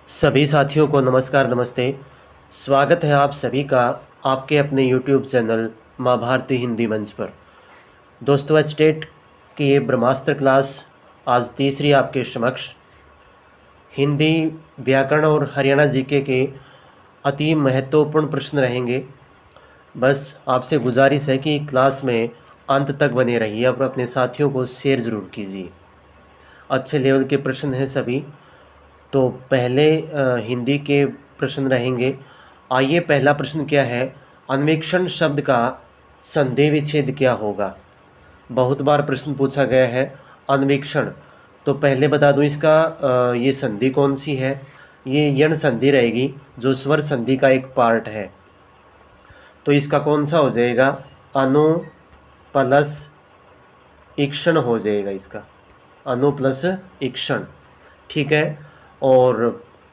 सभी साथियों को नमस्कार नमस्ते। स्वागत है आप सभी का आपके अपने YouTube चैनल माँ भारती हिंदी मंच पर। दोस्तों, आज स्टेट की ये ब्रह्मास्त्र क्लास आज तीसरी आपके समक्ष हिंदी व्याकरण और हरियाणा जीके के अति महत्वपूर्ण प्रश्न रहेंगे। बस आपसे गुजारिश है कि क्लास में अंत तक बने रहिए और अपने साथियों को शेयर ज़रूर कीजिए। अच्छे लेवल के प्रश्न हैं सभी। तो पहले हिंदी के प्रश्न रहेंगे। आइए, पहला प्रश्न क्या है? अन्वेक्षण शब्द का संधि विच्छेद क्या होगा? बहुत बार प्रश्न पूछा गया है अन्वेक्षण। तो पहले बता दूं इसका ये संधि कौन सी है। ये यण संधि रहेगी जो स्वर संधि का एक पार्ट है। तो इसका कौन सा हो जाएगा? अनु प्लस ईक्षण हो जाएगा इसका। अनु प्लस ईक्षण, ठीक है। और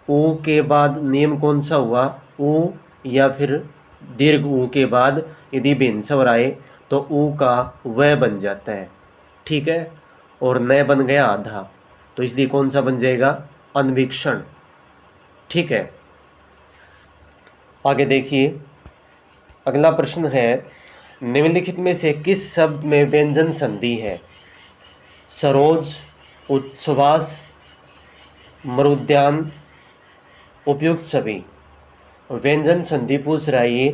ऊ के बाद नियम कौन सा हुआ? ऊ या फिर दीर्घ ऊ के बाद यदि भिन्न स्वर आए तो ऊ का वह बन जाता है, ठीक है। और न बन गया आधा, तो इसलिए कौन सा बन जाएगा? अन्वीक्षण, ठीक है। आगे देखिए, अगला प्रश्न है निम्नलिखित में से किस शब्द में व्यंजन संधि है? सरोज, उच्छ्वास, मरुद्यान, उपयुक्त सभी। व्यंजन संधि पूछ रहा है ये,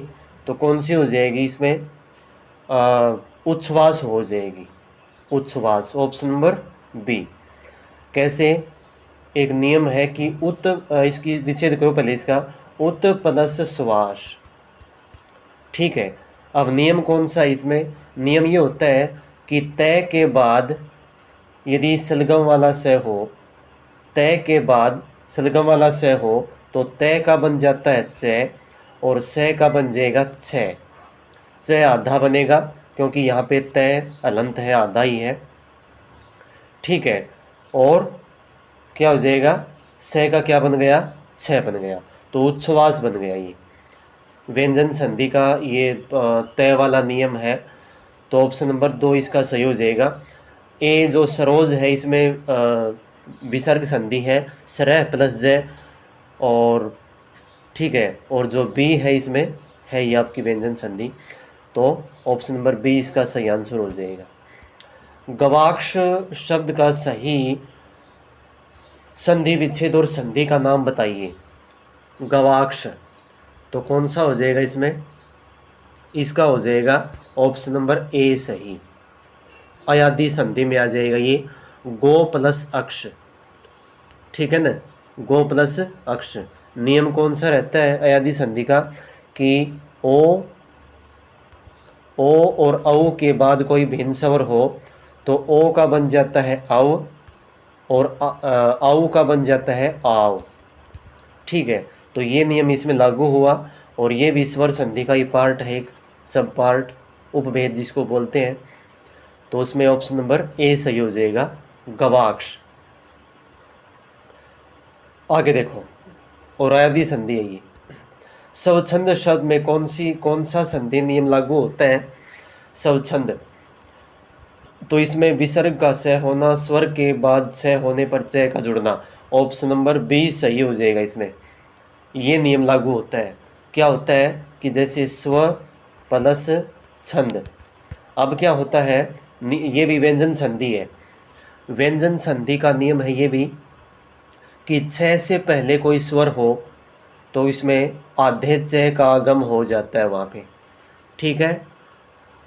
तो कौन सी हो जाएगी इसमें? उच्छ्वास हो जाएगी। उच्छ्वास, ऑप्शन नंबर बी। कैसे? एक नियम है कि इसकी विच्छेद करो पहले इसका। उत प्लस श्वास, ठीक है। अब नियम कौन सा है इसमें? नियम ये होता है कि तय के बाद यदि सलगम वाला स हो, तय के बाद सलगम वाला स हो तो तय का बन जाता है च और स का बन जाएगा छ। च आधा बनेगा क्योंकि यहाँ पे तय अलंत है, आधा ही है, ठीक है। और क्या हो जाएगा? स का क्या बन गया? छ बन गया, तो उच्छ्वास बन गया। ये व्यंजन संधि का ये तय वाला नियम है। तो ऑप्शन नंबर 2 इसका सही हो जाएगा। ए जो सरोज है इसमें विसर्ग संधि है, सरह प्लस ज, और ठीक है। और जो बी है इसमें है ये आपकी व्यंजन संधि, तो ऑप्शन नंबर बी इसका सही आंसर हो जाएगा। गवाक्ष शब्द का सही संधि विच्छेद और संधि का नाम बताइए। गवाक्ष, तो कौन सा हो जाएगा इसमें? इसका हो जाएगा ऑप्शन नंबर ए सही। अयादि संधि में आ जाएगा ये, गो प्लस अक्ष, ठीक है ना। गो प्लस अक्ष। नियम कौन सा रहता है अयादि संधि का? कि ओ और औ के बाद कोई भिन्न स्वर हो तो ओ का बन जाता है औ और औ का बन जाता है आव, ठीक है। तो ये नियम इसमें लागू हुआ और ये भी स्वर संधि का ही पार्ट है, एक सब पार्ट, उपभेद जिसको बोलते हैं। तो उसमें ऑप्शन नंबर ए सही हो जाएगा, गवाक्ष। आगे देखो, और अयादि संधि है ये। स्वच्छंद शब्द में कौन सा संधि नियम लागू होता है? स्वच्छंद, तो इसमें विसर्ग का स होना, स्वर के बाद छ होने पर च का जुड़ना। ऑप्शन नंबर बी सही हो जाएगा। इसमें ये नियम लागू होता है। क्या होता है कि जैसे स्व प्लस छंद, अब क्या होता है, ये भी व्यंजन संधि है। व्यंजन संधि का नियम है ये भी कि छ से पहले कोई स्वर हो तो इसमें आधे च का आगम हो जाता है वहाँ पे, ठीक है।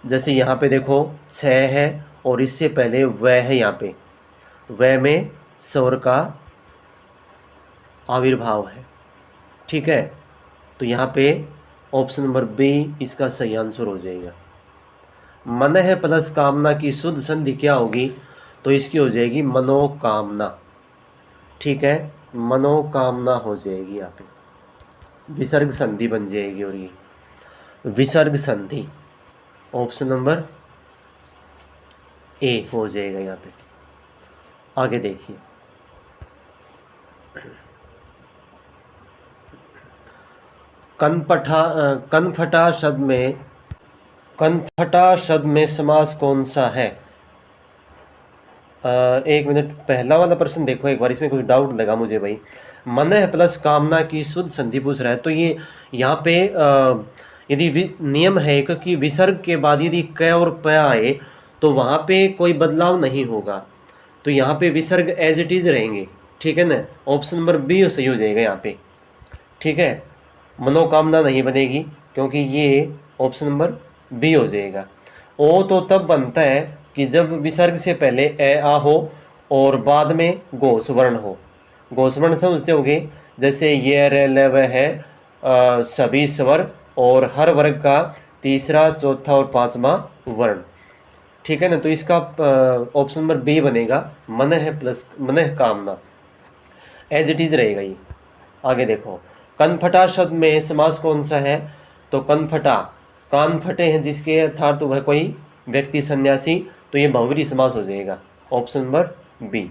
जैसे यहाँ पे देखो छ है और इससे पहले वह है, यहाँ पे वह में स्वर का आविर्भाव है, ठीक है। तो यहाँ पे ऑप्शन नंबर बी इसका सही आंसर हो जाएगा। मन है प्लस कामना की शुद्ध संधि क्या होगी? तो इसकी हो जाएगी मनोकामना, ठीक है। मनोकामना हो जाएगी, यहाँ पे विसर्ग संधि बन जाएगी और ये विसर्ग संधि ऑप्शन नंबर ए हो जाएगा यहाँ पे। आगे देखिए, कनफटा शब्द में समास कौन सा है? एक मिनट, पहला वाला प्रश्न देखो एक बार, इसमें कुछ डाउट लगा मुझे भाई। मन है प्लस कामना की शुद्ध संधि पूछ रहा है, तो ये यहाँ पे यदि नियम है एक कि विसर्ग के बाद यदि क और प आए तो वहाँ पे कोई बदलाव नहीं होगा, तो यहाँ पे विसर्ग एज इट इज रहेंगे, ठीक है ना। ऑप्शन नंबर बी सही हो जाएगा यहाँ पे, ठीक है। मनोकामना नहीं बनेगी क्योंकि ये ऑप्शन नंबर बी हो जाएगा। ओ तो तब बनता है कि जब विसर्ग से पहले ए आ हो और बाद में गो स्वर्ण हो। गो स्वर्ण समझते होगे, जैसे ये रे ले व है सभी स्वर और हर वर्ग का तीसरा चौथा और पांचवा वर्ण, ठीक है ना। तो इसका ऑप्शन नंबर बी बनेगा, मन है प्लस मन है कामना, एज इट इज रहेगा ये। आगे देखो, कनफटा शब्द में समास कौन सा है, तो कनफटा, कान फटे हैं जिसके अर्थात वह कोई व्यक्ति सन्यासी, तो ये बहुव्रीहि समास हो जाएगा, ऑप्शन नंबर बी।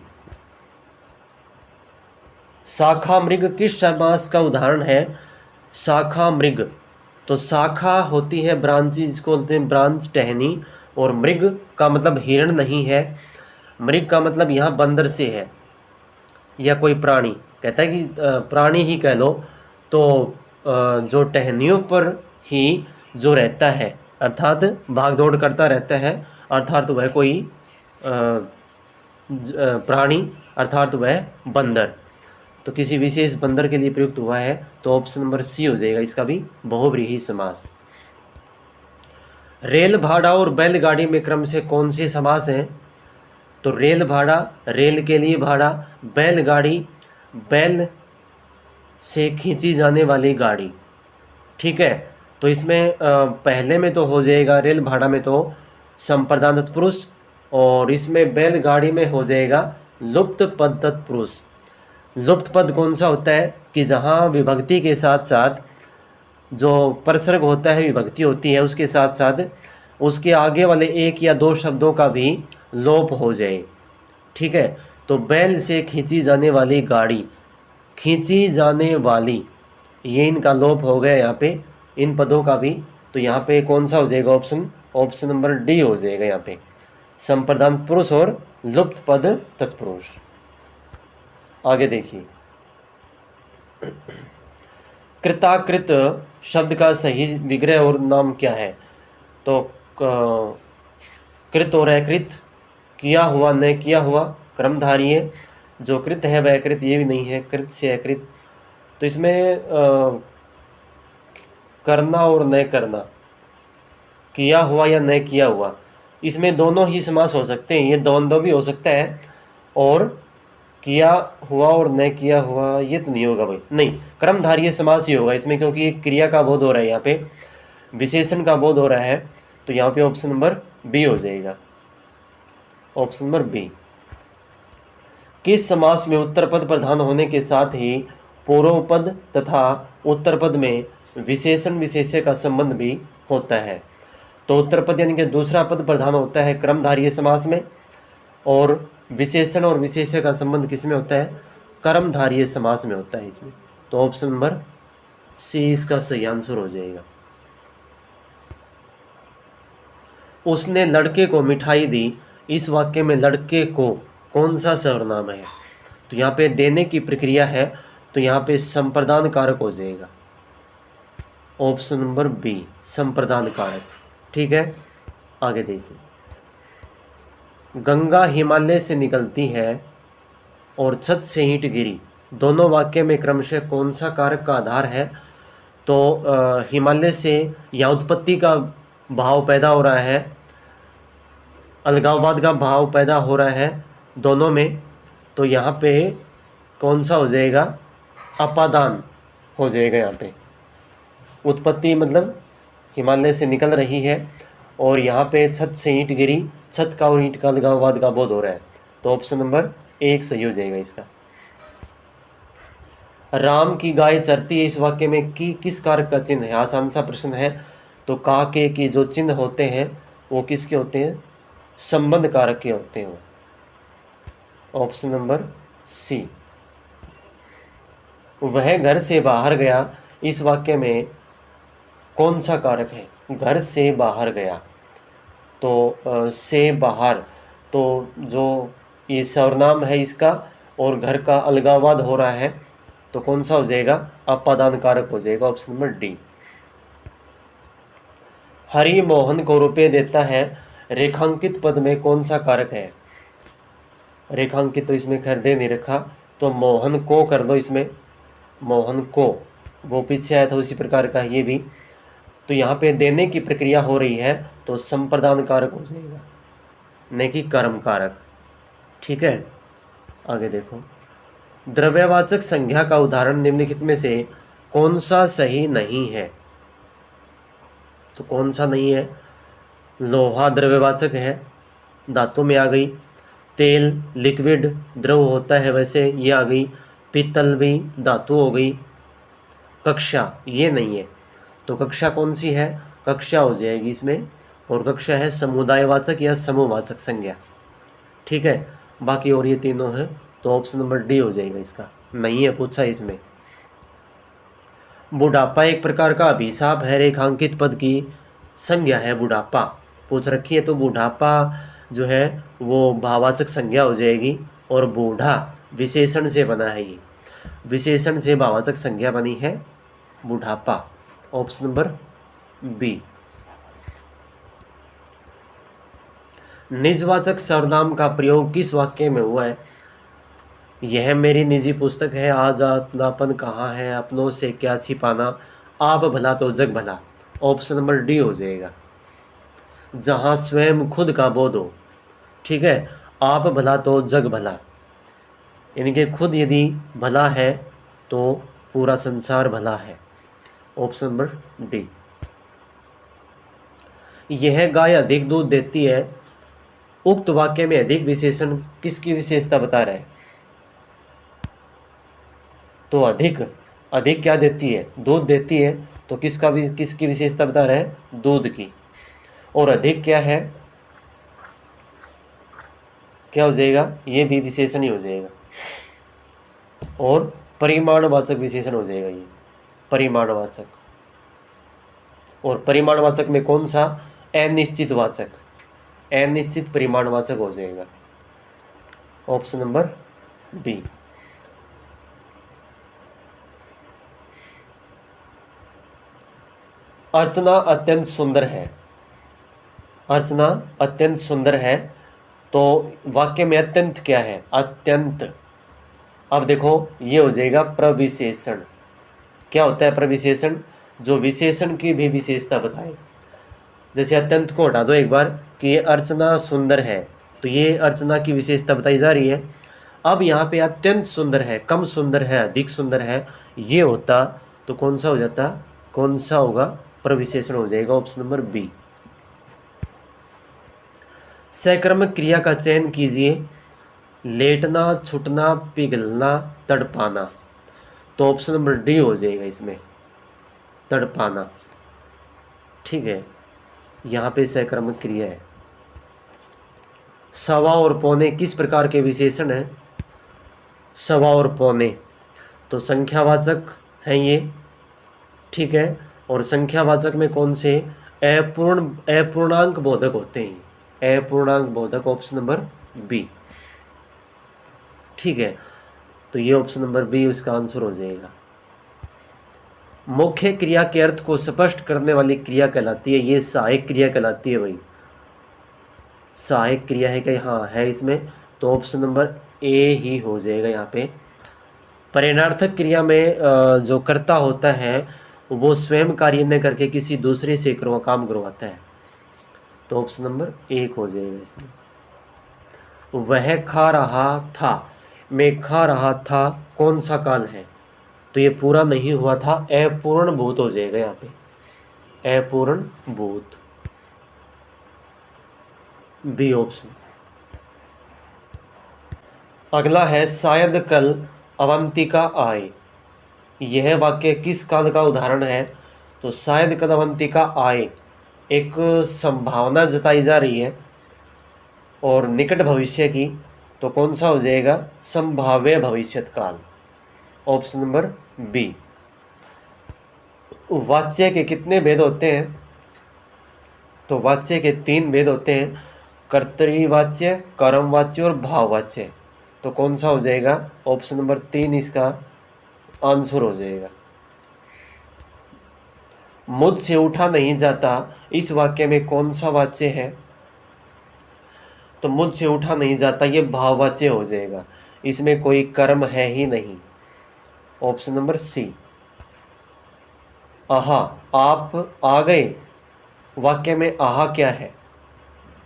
शाखा मृग किस समास का उदाहरण है, शाखा मृग, तो शाखा होती है ब्रांची, जिसको बोलते हैं ब्रांच टहनी, और मृग का मतलब हिरण नहीं है, मृग का मतलब यहाँ बंदर से है या कोई प्राणी, कहता है कि प्राणी ही कह लो, तो जो टहनियों पर ही जो रहता है अर्थात भाग दौड़ करता रहता है, अर्थात वह कोई प्राणी, अर्थात वह बंदर, तो किसी विशेष बंदर के लिए प्रयुक्त हुआ है, तो ऑप्शन नंबर सी हो जाएगा इसका भी बहुव्रीहि समास। रेल भाड़ा और बैलगाड़ी में क्रम से कौन से समास हैं, तो रेल भाड़ा, रेल के लिए भाड़ा, बैलगाड़ी, बैल से खींची जाने वाली गाड़ी, ठीक है। तो इसमें पहले में तो हो जाएगा रेल भाड़ा में तो संप्रदान तत्पुरुष, और इसमें बैलगाड़ी में हो जाएगा लुप्त पद तत्पुरुष। लुप्त पद कौन सा होता है कि जहाँ विभक्ति के साथ साथ जो परसर्ग होता है, विभक्ति होती है, उसके साथ साथ उसके आगे वाले एक या दो शब्दों का भी लोप हो जाए, ठीक है। तो बैल से खींची जाने वाली गाड़ी, खींची जाने वाली, ये इनका लोप हो गया यहाँ पे, इन पदों का भी, तो यहाँ पे कौन सा हो जाएगा ऑप्शन, ऑप्शन नंबर डी हो जाएगा यहाँ पे, संप्रदान पुरुष और लुप्त पद तत्पुरुष। आगे देखिए, कृताकृत शब्द का सही विग्रह और नाम क्या है, तो कृत और अकृत, किया हुआ न किया हुआ, क्रमधारीय, जो कृत है वह कृत ये भी नहीं है, कृत से अकृत, तो इसमें करना और न करना, किया हुआ या न किया हुआ, इसमें दोनों ही समास हो सकते हैं, ये द्वंद्व भी हो सकता है, और किया हुआ और न किया हुआ ये तो नहीं होगा भाई, नहीं, क्रमधारीय समास ही होगा इसमें, क्योंकि एक क्रिया का बोध हो रहा है यहाँ पे, विशेषण का बोध हो रहा है, तो यहाँ पे ऑप्शन नंबर बी हो जाएगा, ऑप्शन नंबर बी। किस समास में उत्तर पद प्रधान होने के साथ ही पूर्व पद तथा उत्तर पद में विशेषण विशेष्य का संबंध भी होता है, तो उत्तर पद यानी कि दूसरा पद प्रधान होता है क्रमधारीय समास में, और विशेषण और विशेष्य का संबंध किस में होता है, कर्मधारीय समास में होता है इसमें, तो ऑप्शन नंबर सी इसका सही आंसर हो जाएगा। उसने लड़के को मिठाई दी, इस वाक्य में लड़के को कौन सा सर्वनाम है, तो यहाँ पे देने की प्रक्रिया है, तो यहाँ पे संप्रदान कारक हो जाएगा, ऑप्शन नंबर बी संप्रदान कारक, ठीक है। आगे देखिए, गंगा हिमालय से निकलती है और छत से ईंट गिरी, दोनों वाक्य में क्रमशः कौन सा कारक का आधार है, तो हिमालय से या उत्पत्ति का भाव पैदा हो रहा है, अलगाववाद का भाव पैदा हो रहा है दोनों में, तो यहाँ पे कौन सा हो जाएगा, अपादान हो जाएगा यहाँ पे। उत्पत्ति मतलब हिमालय से निकल रही है, और यहाँ पे छत से ईंट गिरी, छत का और ईंट का अलगाववाद का बोध हो रहा है, तो ऑप्शन नंबर एक सही हो जाएगा इसका। राम की गाय चरती है, इस वाक्य में की किस कारक का चिन्ह है, आसान सा प्रश्न है, तो का के की जो चिन्ह होते हैं वो किसके होते हैं, संबंध कारक के होते हैं, ऑप्शन नंबर सी। वह घर से बाहर गया, इस वाक्य में कौन सा कारक है, घर से बाहर गया, तो से बाहर, तो जो ये सर्वनाम है इसका और घर का अलगावाद हो रहा है, तो कौन सा हो जाएगा? अपादान कारक हो जाएगा, option number D. Hari Mohan को रुपए देता है, रेखांकित पद में कौन सा कारक है? रेखांकित तो इसमें खैर दे नहीं रखा, तो मोहन को कर दो इसमें, मोहन को, वो पीछे आया था उसी प्रकार का ये भी। तो यहाँ पे देने की प्रक्रिया हो रही है, तो संप्रदान कारक हो जाएगा, नहीं कि कर्म कारक। ठीक है, आगे देखो। द्रव्यवाचक संज्ञा का उदाहरण निम्नलिखित में से कौन सा सही नहीं है? तो कौन सा नहीं है? लोहा द्रव्यवाचक है, धातु में आ गई। तेल लिक्विड द्रव होता है वैसे, ये आ गई। पीतल भी धातु हो गई। कक्षा ये नहीं है, तो कक्षा कौन सी है? कक्षा हो जाएगी इसमें, और कक्षा है समुदायवाचक या समूहवाचक संज्ञा। ठीक है, बाकी और ये तीनों हैं, तो ऑप्शन नंबर डी हो जाएगा इसका, नहीं है पूछा इसमें। बुढ़ापा एक प्रकार का अभिशाप है, रेखांकित पद की संज्ञा है बुढ़ापा, पूछ रखी है, तो बुढ़ापा जो है वो भाववाचक संज्ञा हो जाएगी, और बूढ़ा विशेषण से बना है, ये विशेषण से भाववाचक संज्ञा बनी है बुढ़ापा, ऑप्शन नंबर बी। निजवाचक सर्वनाम का प्रयोग किस वाक्य में हुआ है? यह मेरी निजी पुस्तक है, आज अपनापन कहाँ है, अपनों से क्या छिपाना, आप भला तो जग भला, ऑप्शन नंबर डी हो जाएगा। जहाँ स्वयं खुद का बोध हो। ठीक है, आप भला तो जग भला, यानी कि खुद यदि भला है तो पूरा संसार भला है, ऑप्शन नंबर डी। यह गाय अधिक दूध देती है, उक्त वाक्य में अधिक विशेषण किसकी विशेषता बता रहा है? तो अधिक, अधिक क्या देती है? दूध देती है, तो किसकी विशेषता बता रहा है? दूध की। और अधिक क्या है? क्या हो जाएगा? ये भी विशेषण ही हो जाएगा, और परिमाणवाचक विशेषण हो जाएगा ये, परिमाणवाचक। और परिमाणवाचक में कौन सा? अनिश्चित वाचक, अनिश्चित परिमाणवाचक हो जाएगा, ऑप्शन नंबर बी। अर्चना अत्यंत सुंदर है, अर्चना अत्यंत सुंदर है, तो वाक्य में अत्यंत क्या है? अत्यंत। अब देखो ये हो जाएगा प्रविशेषण। क्या होता है प्रविशेषण? जो विशेषण की भी विशेषता बताए। जैसे अत्यंत को हटा दो एक बार कि ये अर्चना सुंदर है, तो ये अर्चना की विशेषता बताई जा रही है। अब यहाँ पे अत्यंत सुंदर है, कम सुंदर है, अधिक सुंदर है, ये होता तो कौन सा हो जाता? कौन सा होगा? प्रविशेषण हो जाएगा, ऑप्शन नंबर बी। सकर्मक क्रिया का चयन कीजिए। लेटना, छुटना, पिघलना, तड़पाना, तो ऑप्शन नंबर डी हो जाएगा इसमें, तड़पाना। ठीक है, यहाँ पे सकर्मक क्रिया है। सवा और पौने किस प्रकार के विशेषण हैं? सवा और पौने तो संख्यावाचक हैं ये। ठीक है, और संख्यावाचक में कौन से? अपूर्णांक बोधक होते हैं, अपूर्णांक बोधक, ऑप्शन नंबर बी। ठीक है, तो ये ऑप्शन नंबर बी उसका आंसर हो जाएगा। मुख्य क्रिया के अर्थ को स्पष्ट करने वाली क्रिया कहलाती है, ये सहायक क्रिया कहलाती है भाई, सहायक क्रिया है क्या? हाँ है इसमें, तो ऑप्शन नंबर ए ही हो जाएगा यहाँ पे। परिणार्थक क्रिया में जो कर्ता होता है वो स्वयं कार्य न करके किसी दूसरे से काम करवाता है, तो ऑप्शन नंबर एक हो जाएगा इसमें। वह खा रहा था, मैं खा रहा था, कौन सा काल है? तो ये पूरा नहीं हुआ था, अपूर्ण भूत हो जाएगा यहाँ पे, अपूर्ण भूत, बी ऑप्शन। अगला है शायद कल अवंतिका आए, यह वाक्य किस काल का उदाहरण है? तो शायद कल अवंतिका आए एक संभावना जताई जा रही है और निकट भविष्य की, तो कौन सा हो जाएगा? संभाव्य भविष्यत काल, ऑप्शन नंबर बी। वाच्य के कितने भेद होते हैं? तो वाच्य के 3 भेद होते हैं। कर्तरीवाच्य, कर्मवाच्य और भाववाच्य। तो कौन सा हो जाएगा? ऑप्शन नंबर 3 इसका आंसर हो जाएगा। मुझसे उठा नहीं जाता, इस वाक्य में कौन सा वाच्य है? तो मुझसे उठा नहीं जाता ये भाववाच्य हो जाएगा, इसमें कोई कर्म है ही नहीं। Option number C. आहा, आप आ गए, वाक्य में आहा क्या है?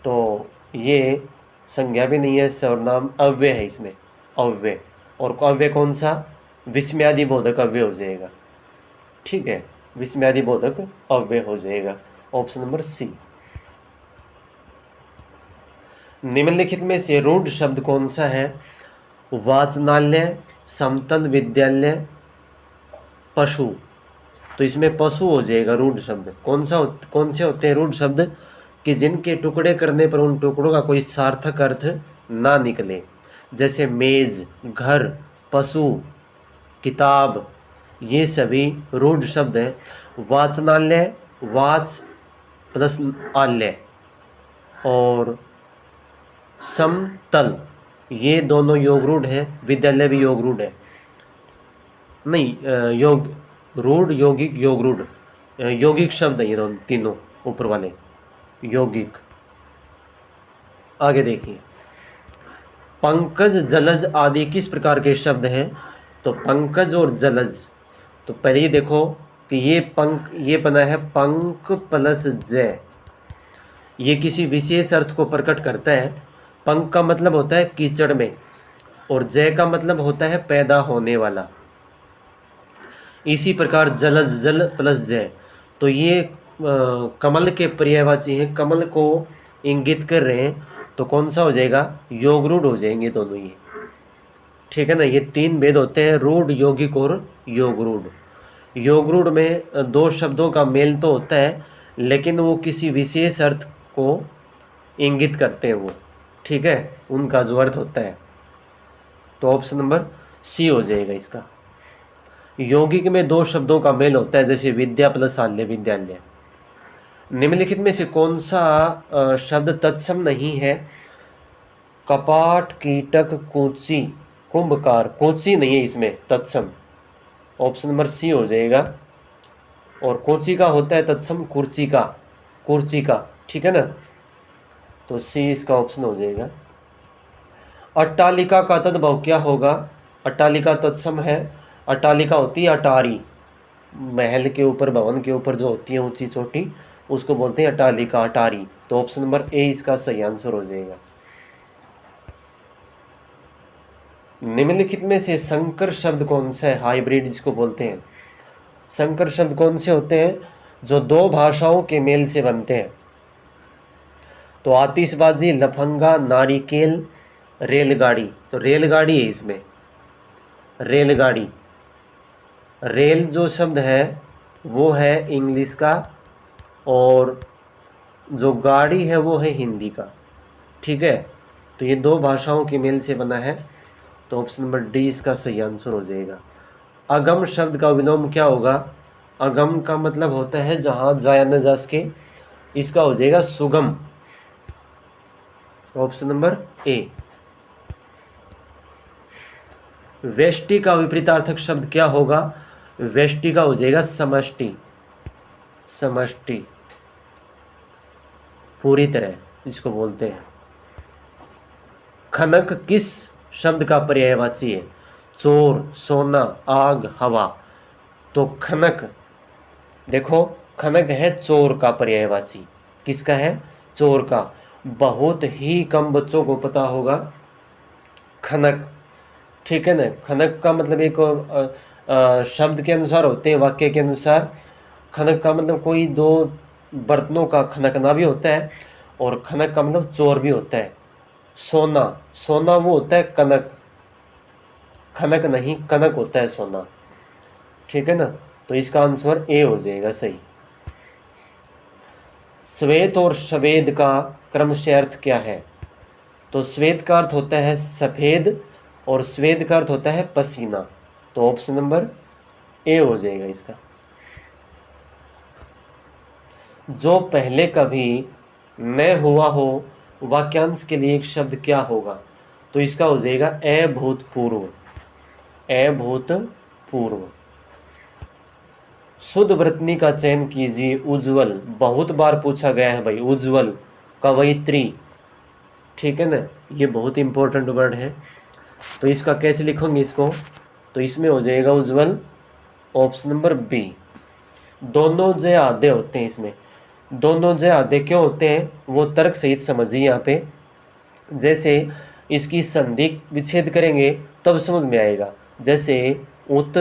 तो ये संज्ञा भी नहीं है, सर्वनाम अव्यय है इसमें, अव्यय। और अव्यय कौन सा? विस्मयादि बोधक अव्यय हो जाएगा। ठीक है, विस्मयादि बोधक अव्यय हो जाएगा। Option number C. निम्नलिखित में से रूढ़ शब्द कौन सा है? वाचनालय, समतल विद्यालय, पशु। तो इसमें पशु हो जाएगा रूढ़ शब्द। कौन से होते हैं रूढ़ शब्द? कि जिनके टुकड़े करने पर उन टुकड़ों का कोई सार्थक अर्थ ना निकले, जैसे मेज, घर, पशु, किताब, ये सभी रूढ़ शब्द हैं। वाचनालय, वाच प्लस आलय, और समतल, ये दोनों योग रूढ़ है। विद्यालय भी योग रूढ़ है, नहीं योग रूढ़, यौगिक, योग रूढ़, यौगिक शब्द है ये दोनों तीनों ऊपर वाले यौगिक। आगे देखिए, पंकज, जलज आदि किस प्रकार के शब्द हैं? तो पंकज और जलज, तो पहले ही देखो कि ये बना है पंक प्लस जय, ये किसी विशेष अर्थ को प्रकट करता है। पंक का मतलब होता है कीचड़ में, और जय का मतलब होता है पैदा होने वाला। इसी प्रकार जलज, जल प्लस जय, तो ये कमल के पर्यायवाची हैं, कमल को इंगित कर रहे हैं। तो कौन सा हो जाएगा? योग रूढ़ हो जाएंगे दोनों ये। ठीक है ना, ये तीन भेद होते हैं, रूढ़, यौगिक और योग रूढ़। योग रूढ़ में दो शब्दों का मेल तो होता है, लेकिन वो किसी विशेष अर्थ को इंगित करते हैं वो। ठीक है, उनका जो अर्थ होता है। तो ऑप्शन नंबर सी हो जाएगा इसका। यौगिक में दो शब्दों का मेल होता है, जैसे विद्या प्लस आल्य, विद्यालय। निम्नलिखित में से कौन सा शब्द तत्सम नहीं है? कपाट, कीटक, कूची, कुंभकार, कोची नहीं है इसमें तत्सम। ऑप्शन नंबर सी हो जाएगा। और कोची का होता है तत्सम कुर्ची का, कुर्ची का। ठीक है ना, तो सी इसका ऑप्शन हो जाएगा। अट्टालिका का तद्भव क्या होगा? अट्टालिका तत्सम है। अट्टालिका होती है अटारी, महल के ऊपर, भवन के ऊपर जो होती है ऊंची चोटी, उसको बोलते हैं अट्टालिका, अटारी। तो ऑप्शन नंबर ए इसका सही आंसर हो जाएगा। निम्नलिखित में से संकर शब्द कौन सा है? हाइब्रिड जिसको बोलते हैं। संकर शब्द कौन से होते हैं? जो दो भाषाओं के मेल से बनते हैं। तो आतिशबाजी, लफंगा, नारिकेल, रेलगाड़ी। तो रेलगाड़ी है इसमें, रेलगाड़ी। रेल जो शब्द है वो है इंग्लिश का, और जो गाड़ी है वो है हिंदी का। ठीक है, तो ये दो भाषाओं के मेल से बना है। तो ऑप्शन नंबर डी इसका सही आंसर हो जाएगा। अगम शब्द का विलोम क्या होगा? अगम का मतलब होता है जहां जाया न जा सके, इसका हो जाएगा सुगम। Option number A. वेष्टि का विपरीतार्थक शब्द क्या होगा? वेष्टि का हो जाएगा समष्टि, समष्टि, पूरी तरह जिसको बोलते हैं। खनक किस शब्द का पर्यायवाची है? चोर, सोना, आग, हवा। तो खनक, देखो खनक है चोर का पर्यायवाची। किसका है? चोर का। बहुत ही कम बच्चों को पता होगा खनक। ठीक है ना, खनक का मतलब एक शब्द के अनुसार होते हैं, वाक्य के अनुसार। खनक का मतलब कोई दो बर्तनों का खनकना भी होता है, और खनक का मतलब चोर भी होता है। सोना, सोना वो होता है कनक, खनक नहीं, कनक होता है सोना। ठीक है ना, तो इसका आंसर ए हो जाएगा सही। श्वेत और सफेद का क्रमशः अर्थ क्या है? तो श्वेत का अर्थ होता है सफेद, और श्वेत का अर्थ होता है पसीना। तो ऑप्शन नंबर ए हो जाएगा इसका। जो पहले कभी न हुआ हो वाक्यांश के लिए एक शब्द क्या होगा? तो इसका हो जाएगा अभूतपूर्व। अभूतपूर्व। शुद्ध वृत्तनी का चयन कीजिए। उज्ज्वल, बहुत बार पूछा गया है भाई, उज्ज्वल, कवयित्री, ठीक है ना, ये बहुत इंपॉर्टेंट वर्ड है। तो इसका कैसे लिखोगे इसको? तो इसमें हो जाएगा उज्ज्वल ऑप्शन नंबर बी। दोनों जय आधे होते हैं इसमें। दोनों जय आधे क्यों होते हैं वो तर्क सहित समझिए यहाँ पे। जैसे इसकी संधि विच्छेद करेंगे तब समझ में आएगा। जैसे उत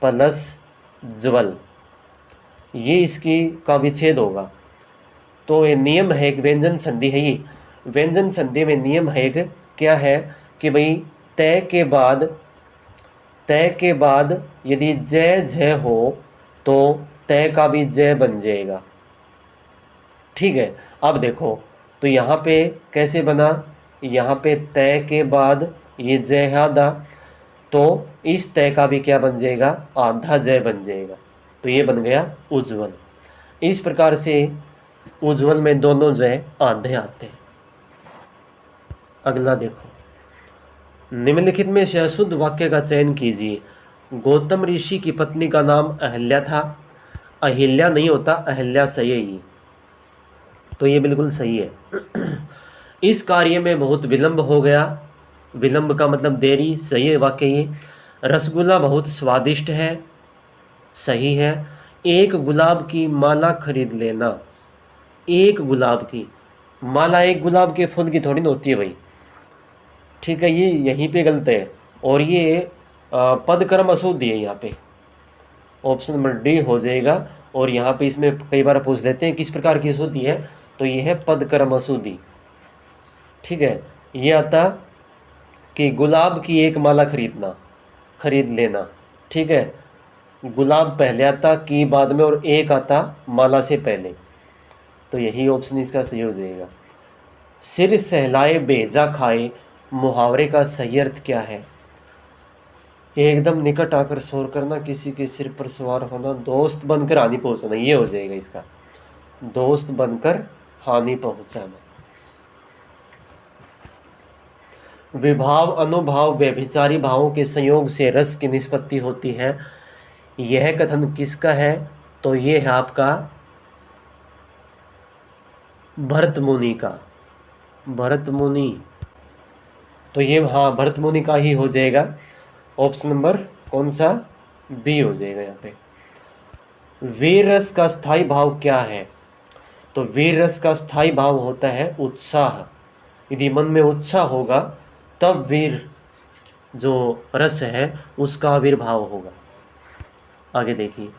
प्लस ज्वल, ये इसकी का विच्छेद होगा। तो ये नियम है, एक व्यंजन संधि है ये। व्यंजन संधि में नियम है एक, क्या है कि भाई तय के बाद यदि जय जय हो तो तय का भी जय बन जाएगा, ठीक है। अब देखो तो यहाँ पे कैसे बना, यहाँ पे तय के बाद ये जय आधा, तो इस तय का भी क्या बन जाएगा, आधा जय बन जाएगा। तो ये बन गया उज्ज्वल। इस प्रकार से उज्ज्वल में दोनों जय आधे आते हैं। अगला देखो, निम्नलिखित में से अशुद्ध वाक्य का चयन कीजिए। गौतम ऋषि की पत्नी का नाम अहल्या था। अहिल्या नहीं होता, अहल्या सही है ये, तो ये बिल्कुल सही है। इस कार्य में बहुत विलंब हो गया। विलंब का मतलब देरी, सही है वाक्य ये। रसगुल्ला बहुत स्वादिष्ट है, सही है। एक गुलाब की माला खरीद लेना। एक गुलाब की माला, एक गुलाब के फूल की थोड़ी ना होती है भाई, ठीक है, ये यहीं पे गलत है। और ये पद कर्म अशुद्धि है यहाँ पे, ऑप्शन नंबर डी हो जाएगा। और यहाँ पे इसमें कई बार पूछ लेते हैं किस प्रकार की अशुद्धि है, तो ये है पद कर्म अशुद्धि, ठीक है। ये आता कि गुलाब की एक माला खरीद लेना, ठीक है। गुलाब पहले आता, की बाद में, और एक आता माला से पहले, तो यही ऑप्शन इसका सही हो जाएगा। सिर सहलाए भेजा खाए, मुहावरे का सही अर्थ क्या है? एकदम निकट आकर शोर करना, किसी के सिर पर सवार होना, दोस्त बनकर हानि पहुंचाना, ये हो जाएगा इसका, दोस्त बनकर हानि पहुंचाना। विभाव अनुभाव व्यभिचारी भावों के संयोग से रस की निष्पत्ति होती है, यह कथन किसका है? तो ये है आपका भरत मुनि का। भरत मुनि, तो ये हाँ भरत मुनि का ही हो जाएगा। ऑप्शन नंबर कौन सा, बी हो जाएगा यहाँ पे। वीर रस का स्थायी भाव क्या है? तो वीर रस का स्थायी भाव होता है उत्साह। यदि मन में उत्साह होगा तब वीर जो रस है उसका आविर्भाव होगा। आगे देखिए,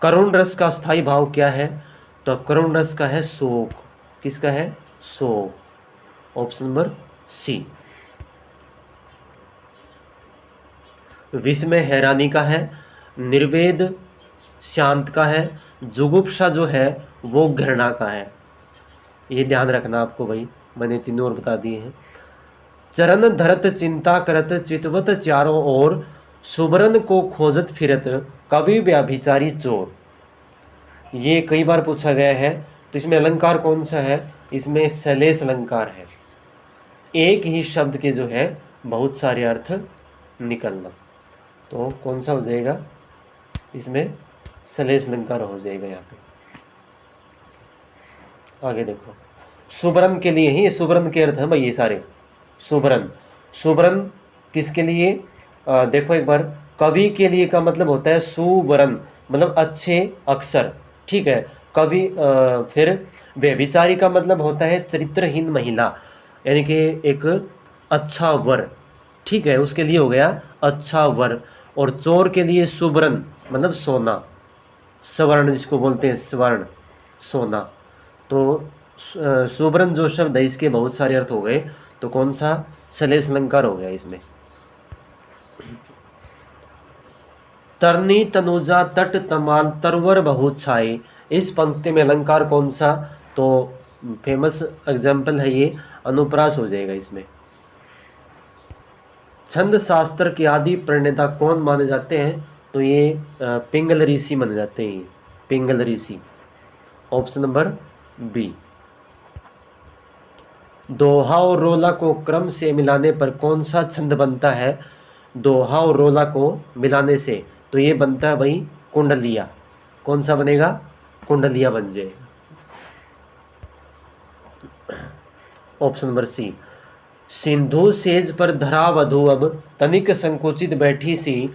करुण रस का स्थायी भाव क्या है? तो करुण रस का है शोक। किसका है? शोक। Option number C. विस्मय हैरानी का है, निर्वेद शांत का है, जुगुप्सा जो है वो घृणा का है। ये ध्यान रखना आपको भाई, मैंने तीनों और बता दिए हैं। चरण धरत चिंता करत, चितवत चारों ओर, सुबरन को खोजत फिरत, कवि व्याभिचारी चोर। ये कई बार पूछा गया है। तो इसमें अलंकार कौन सा है? इसमें सलेस अलंकार है। एक ही शब्द के जो है बहुत सारे अर्थ निकलना, तो कौन सा हो जाएगा? इसमें सलेस अलंकार हो जाएगा यहाँ पे। आगे देखो, सुबरन के लिए ही, सुबरन के अर्थ है भाई ये सारे। सुबरन, सुबरन किसके लिए? देखो एक बार, कवि के लिए का मतलब होता है सुबरन, मतलब अच्छे अक्षर, ठीक है। कवि फिर व्यभिचारी का मतलब होता है चरित्रहीन महिला, यानी कि एक अच्छा वर, ठीक है, उसके लिए हो गया अच्छा वर। और चोर के लिए सुबरन मतलब सोना, स्वर्ण जिसको बोलते हैं, स्वर्ण सोना। तो सुबरन जो शब्द है इसके बहुत सारे अर्थ हो गए, तो कौन सा? सलेस अलंकार हो गया इसमें। तरनी तनुजा तट तमाल तरवर बहुत छाए, इस पंक्ति में अलंकार कौन सा? तो फेमस एग्जाम्पल है ये, अनुप्रास हो जाएगा इसमें। छंद शास्त्र के आदि प्रणेता कौन माने जाते हैं? तो ये पिंगल ऋषि माने जाते हैं, पिंगल ऋषि। Option number B. दोहा और रोला को क्रम से मिलाने पर कौन सा छंद बनता है? दोहा और रोला को मिलाने से तो ये बनता है भाई कुंडलिया। कौन सा बनेगा? कुंडलिया बन जाएगा। Option number C. सिंधु सेज पर धरा वधु अब तनिक संकुचित बैठी सी।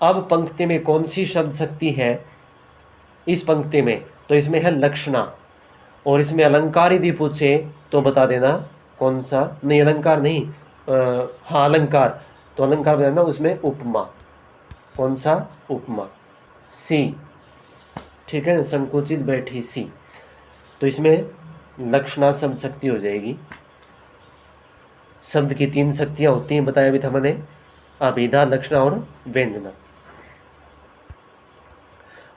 अब पंक्ति में कौन सी शब्द शक्ति है? इस पंक्ति में तो इसमें है लक्षणा, और इसमें अलंकार यदि पूछे तो बता देना कौन सा। नहीं, अलंकार नहीं, हाँ अलंकार, तो अलंकार बताना उसमें उपमा। कौन सा? उपमा। सी, ठीक है, संकुचित बैठी सी, तो इसमें लक्षणा शब्द शक्ति हो जाएगी। शब्द की 3 शक्तियां होती हैं, बताया भी था मैंने, अभिधा, लक्षणा और व्यंजना।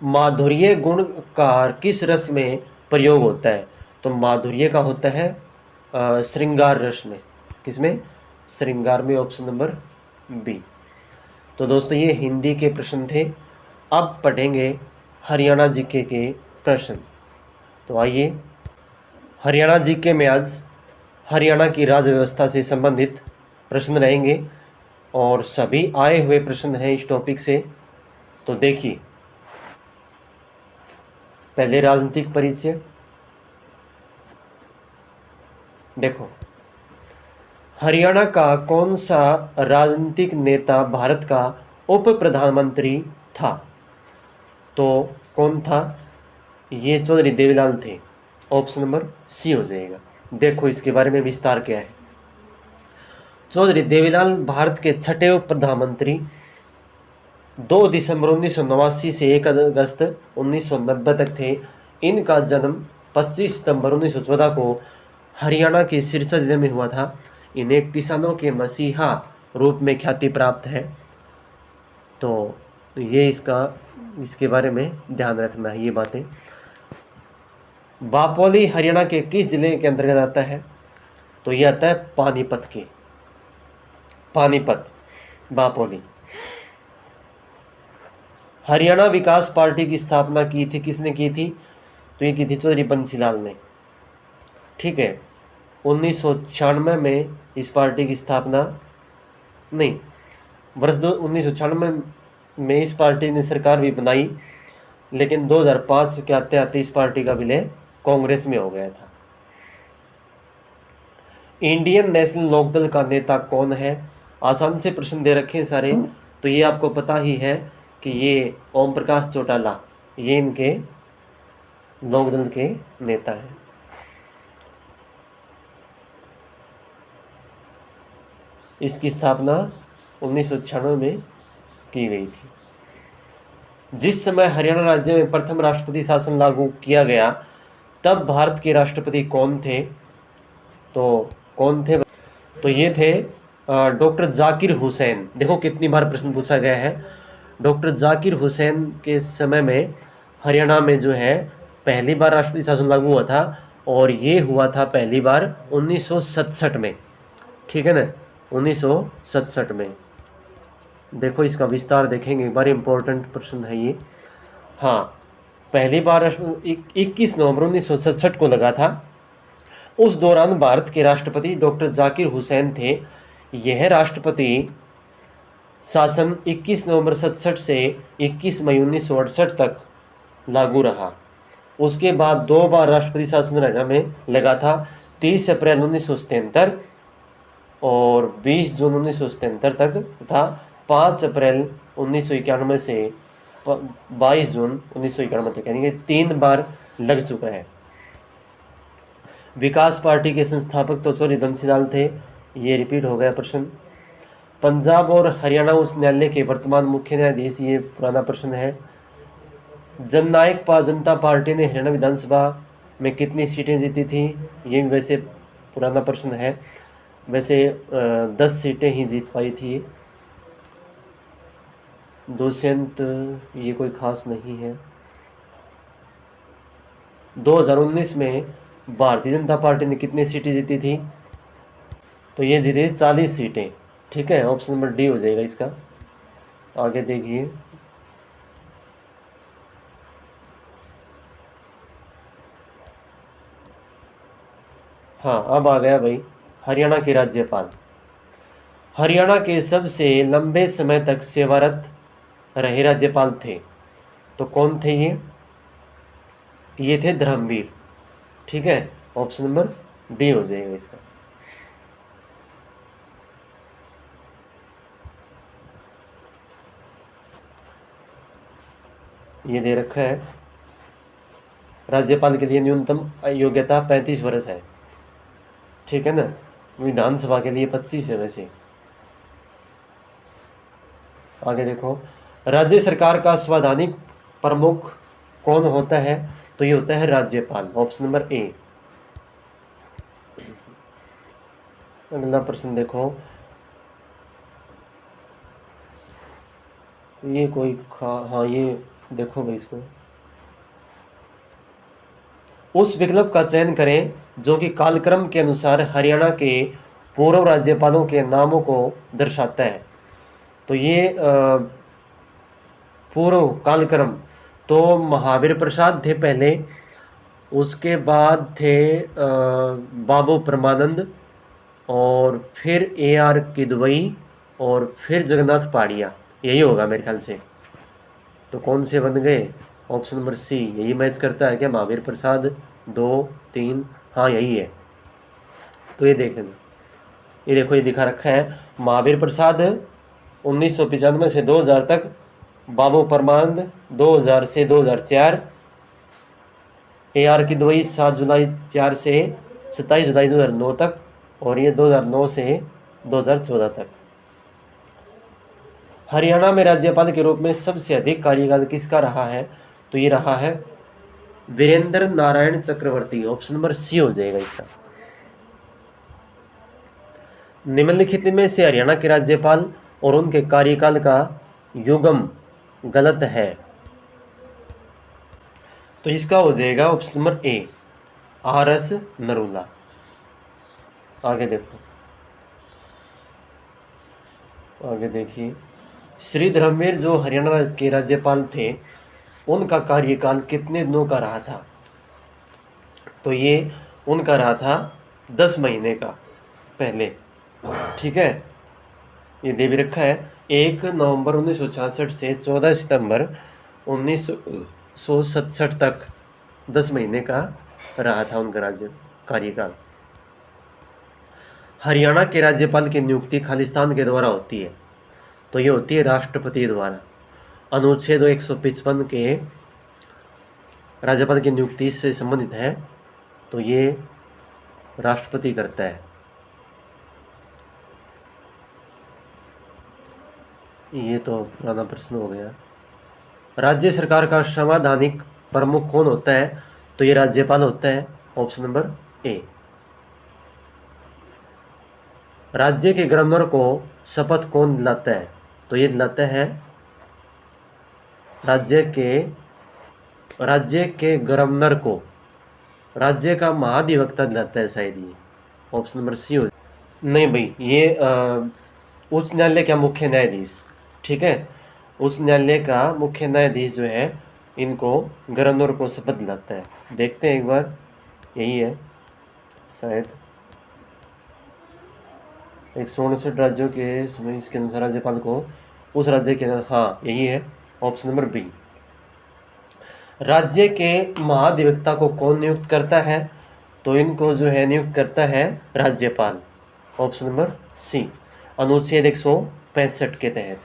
माधुर्य गुण का किस रस में प्रयोग होता है? तो माधुर्य का होता है श्रृंगार रस में। किसमें? श्रृंगार में। Option number B. तो दोस्तों ये हिंदी के प्रश्न थे। अब पढ़ेंगे हरियाणा जीके के प्रश्न। तो आइए, हरियाणा जीके में आज हरियाणा की राज्य व्यवस्था से संबंधित प्रश्न रहेंगे और सभी आए हुए प्रश्न हैं इस टॉपिक से। तो देखिए, पहले राजनीतिक परिचय। देखो, हरियाणा का कौन सा राजनीतिक नेता भारत का उप प्रधानमंत्री था? तो कौन था? ये चौधरी देवीलाल थे। ऑप्शन नंबर सी हो जाएगा। देखो इसके बारे में विस्तार क्या है। चौधरी देवीलाल भारत के छठे उप प्रधानमंत्री 2 दिसंबर 1989 से 1 अगस्त 1990 तक थे। इनका जन्म 25 सितंबर 1914 को हरियाणा के सिरसा जिले में हुआ था। इन्हें किसानों के मसीहा रूप में ख्याति प्राप्त है। तो ये इसके बारे में ध्यान रखना है ये बातें। बापोली हरियाणा के किस जिले के अंतर्गत आता है? तो ये आता है पानीपत के। पानीपत, बापोली। हरियाणा विकास पार्टी की स्थापना की थी, किसने की थी? तो ये की थी चौधरी बंसीलाल ने। ठीक है, 1996 में इस पार्टी की स्थापना, नहीं, वर्ष 1996 में इस पार्टी ने सरकार भी बनाई, लेकिन 2005 के आते आते इस पार्टी का विलय कांग्रेस में हो गया था। इंडियन नेशनल लोकदल का नेता कौन है? आसान से प्रश्न दे रखे हैं सारे, तो ये आपको पता ही है कि ये ओम प्रकाश चौटाला, ये इनके लोकदल के नेता हैं। इसकी स्थापना 1996 में की गई थी। जिस समय हरियाणा राज्य में प्रथम राष्ट्रपति शासन लागू किया गया तब भारत के राष्ट्रपति कौन थे? तो कौन थे? तो ये थे डॉक्टर जाकिर हुसैन। देखो कितनी बार प्रश्न पूछा गया है। डॉक्टर जाकिर हुसैन के समय में हरियाणा में जो है पहली बार राष्ट्रपति शासन लागू हुआ था, और ये हुआ था पहली बार 1967 में। ठीक है ना, 1967 में। देखो इसका विस्तार देखेंगे एक बार, इंपॉर्टेंट प्रश्न है ये। हाँ, पहली बार 21 नवंबर 1967 को लगा था। उस दौरान भारत के राष्ट्रपति डॉक्टर जाकिर हुसैन थे। यह राष्ट्रपति शासन 21 नवंबर 67 से 21 मई 1968 तक लागू रहा। उसके बाद 2 बार राष्ट्रपति शासन हरियाणा में लगा था, 30 अप्रैल 1977 और 20 जून 1977 तक तथा 5 अप्रैल 1991 से 22 जून 1991 तक, यानी कि 3 बार लग चुका है। विकास पार्टी के संस्थापक तो चौधरी बंसीलाल थे, ये रिपीट हो गया प्रश्न। पंजाब और हरियाणा उच्च न्यायालय के वर्तमान मुख्य न्यायाधीश, ये पुराना प्रश्न है। जननायक जनता पार्टी ने हरियाणा विधानसभा में कितनी सीटें जीती थी? ये भी वैसे पुराना प्रश्न है। वैसे 10 सीटें ही जीत पाई थी। दुष्यंत, ये कोई खास नहीं है। 2019 में भारतीय जनता पार्टी ने कितनी सीटें जीती थी? तो ये जीती 40 सीटें। ठीक है, ऑप्शन नंबर डी हो जाएगा इसका। आगे देखिए, हाँ, अब आ गया भाई हरियाणा के राज्यपाल। हरियाणा के सबसे लंबे समय तक सेवारत रहे राज्यपाल थे, तो कौन थे ये थे धर्मवीर। ठीक है, ऑप्शन नंबर डी हो जाएगा इसका। ये दे रखा है राज्यपाल के लिए न्यूनतम योग्यता 35 वर्ष है। ठीक है ना, विधानसभा के लिए 25 है वैसे। आगे देखो, राज्य सरकार का संवैधानिक प्रमुख कौन होता है, तो ये होता है राज्यपाल, ऑप्शन नंबर ए। अगला प्रश्न देखो, ये कोई हाँ ये देखो भाई, इसको उस विकल्प का चयन करें जो कि कालक्रम के अनुसार हरियाणा के पूर्व राज्यपालों के नामों को दर्शाता है। तो ये पूर्व कालक्रम, तो महावीर प्रसाद थे पहले, उसके बाद थे बाबू परमानंद, और फिर ए आर किदवई, और फिर जगन्नाथ पहाड़िया। यही होगा मेरे ख्याल से। तो कौन से बन गए, ऑप्शन नंबर सी यही मैच करता है क्या, महावीर प्रसाद 2 3, हाँ यही है। तो ये देख लेना, ये देखो ये दिखा रखा है महावीर प्रसाद 1995 से 2000 तक, बाबू परमानंद 2000 से 2004, ए आर की दुबई 7 जुलाई 4 से 27 जुलाई 2009 तक, और ये 2009 से 2014 तक। हरियाणा में राज्यपाल के रूप में सबसे अधिक कार्यकाल किसका रहा है, तो ये रहा है वीरेंद्र नारायण चक्रवर्ती, ऑप्शन नंबर सी हो जाएगा इसका। निम्नलिखित में से हरियाणा के राज्यपाल और उनके कार्यकाल का युग्म गलत है, तो इसका हो जाएगा option number A, R S Narula. आगे देखो, आगे देखिए, श्री धर्मवीर जो हरियाणा के राज्यपाल थे, उनका कार्यकाल कितने दिनों का रहा था, तो ये उनका रहा था 10 महीने का पहले। ठीक है, ये दे भी रखा है 1 नवंबर 1966 से 14 सितंबर 1967 तक 10 महीने का रहा था उनका राज्य कार्यकाल। हरियाणा के राज्यपाल की नियुक्ति खालिस्तान के द्वारा होती है, तो ये होती है राष्ट्रपति द्वारा। अनुच्छेद 155 के राज्यपाल की नियुक्ति से संबंधित है, तो ये राष्ट्रपति करता है। ये तो पुराना प्रश्न हो गया। राज्य सरकार का संवैधानिक प्रमुख कौन होता है, तो ये राज्यपाल होता है, ऑप्शन नंबर ए। राज्य के गवर्नर को शपथ कौन दिलाता है, तो ये दिलाता है राज्य के गवर्नर को राज्य का महाधिवक्ता दिलाता है शायद, ये ऑप्शन नंबर सी हो। नहीं भाई, ये उच्च न्यायालय का मुख्य न्यायाधीश। ठीक है, उच्च न्यायालय का मुख्य न्यायाधीश जो है, इनको गवर्नर को शपथ दिलाता है। देखते हैं एक बार, यही है शायद। 169 राज्यों के समय इसके अनुसार राज्यपाल को उस राज्य के, हाँ यही है, ऑप्शन नंबर बी। राज्य के महाधिवक्ता को कौन नियुक्त करता है, तो इनको जो है नियुक्त करता है राज्यपाल, ऑप्शन नंबर सी, अनुच्छेद 165 के तहत।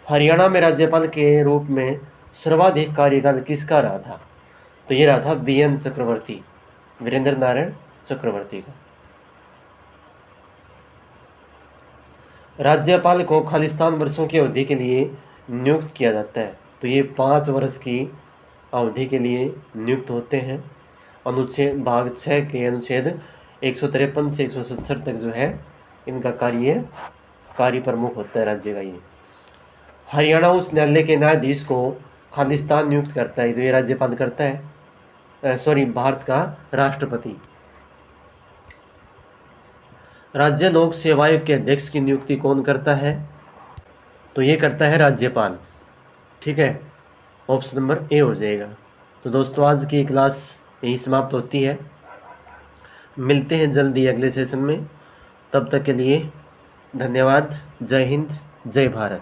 हरियाणा में राज्यपाल के रूप में सर्वाधिक कार्यकाल किसका रहा था, तो ये रहा था वीएन चक्रवर्ती, वीरेंद्र नारायण चक्रवर्ती का। राज्यपाल को खालिस्तान वर्षों की अवधि के लिए नियुक्त किया जाता है, तो ये 5 वर्ष की अवधि के लिए नियुक्त होते हैं। अनुच्छेद भाग 6 के अनुच्छेद 153 से 167 तक जो है इनका कार्य प्रमुख होता है राज्य का। ये हरियाणा उच्च न्यायालय के न्यायाधीश को खालिस्तान नियुक्त करता है, तो ये राज्यपाल करता है, सॉरी भारत का राष्ट्रपति। राज्य लोक सेवा आयोग के अध्यक्ष की नियुक्ति कौन करता है, तो ये करता है राज्यपाल। ठीक है, ऑप्शन नंबर ए हो जाएगा। तो दोस्तों आज की क्लास यही समाप्त होती है। मिलते हैं जल्दी अगले सेशन में। तब तक के लिए धन्यवाद। जय हिंद, जय भारत।